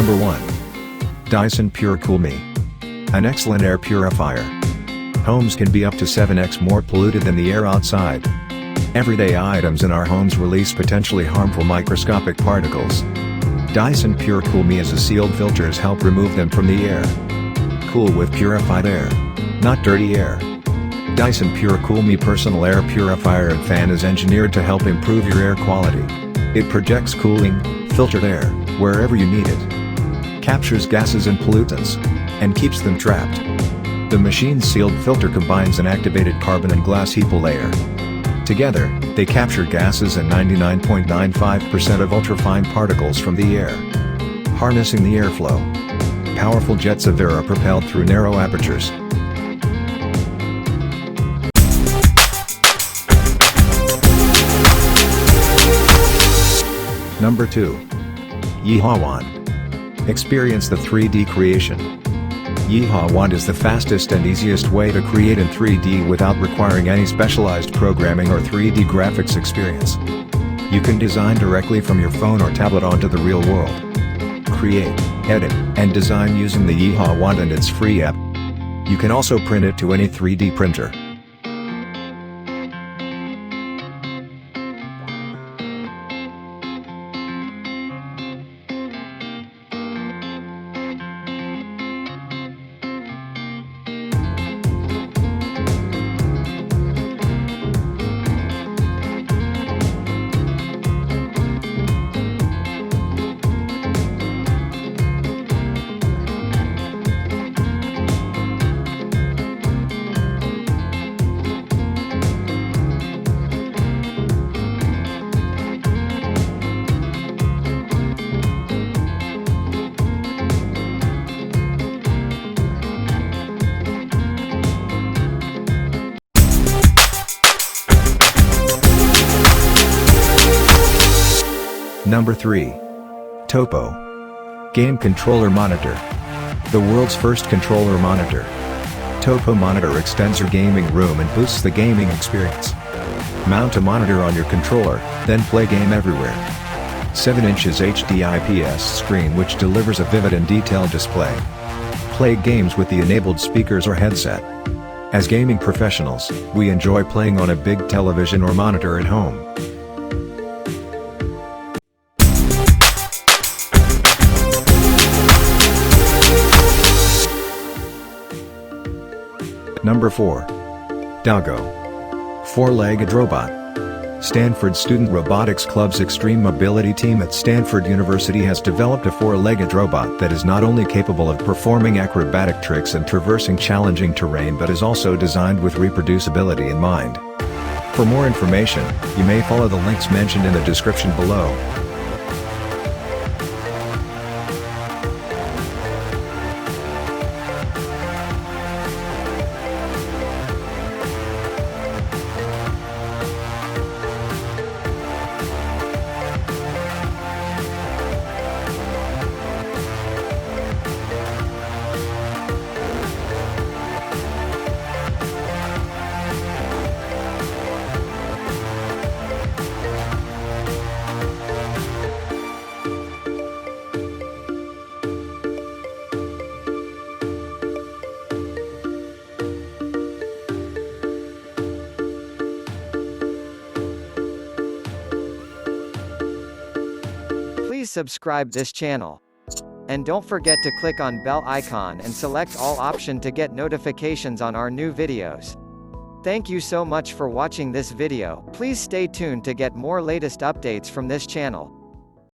Number 1. Dyson PureCoolMe. An excellent air purifier. Homes can be up to 7x more polluted than the air outside. Everyday items in our homes release potentially harmful microscopic particles. Dyson PureCoolMe as a sealed filters help remove them from the air. Cool with purified air, not dirty air. Dyson PureCoolMe personal air purifier and fan is engineered to help improve your air quality. It projects cooling, filtered air, wherever you need it. Captures gases and pollutants, and keeps them trapped. The machine's sealed filter combines an activated carbon and glass HEPA layer. Together, they capture gases and 99.95% of ultrafine particles from the air. Harnessing the airflow. Powerful jets of air are propelled through narrow apertures. Number 2. Yeehaw Wand. Experience the 3D creation. Yeehaw Wand is the fastest and easiest way to create in 3D without requiring any specialized programming or 3D graphics experience. You can design directly from your phone or tablet onto the real world. Create, edit, and design using the Yeehaw Wand and its free app. You can also print it to any 3D printer. Number 3. Topo. Game Controller Monitor. The world's first controller monitor. Topo monitor extends your gaming room and boosts the gaming experience. Mount a monitor on your controller, then play game everywhere. 7 inches HD IPS screen which delivers a vivid and detailed display. Play games with the enabled speakers or headset. As gaming professionals, we enjoy playing on a big television or monitor at home. Number 4. Doogo. 4-legged robot. Stanford Student Robotics Club's Extreme Mobility team at Stanford University has developed a 4-legged robot that is not only capable of performing acrobatic tricks and traversing challenging terrain but is also designed with reproducibility in mind. For more information, you may follow the links mentioned in the description below. Please subscribe this channel. And don't forget to click on bell icon and select all option to get notifications on our new videos. Thank you so much for watching this video. Please stay tuned to get more latest updates from this channel.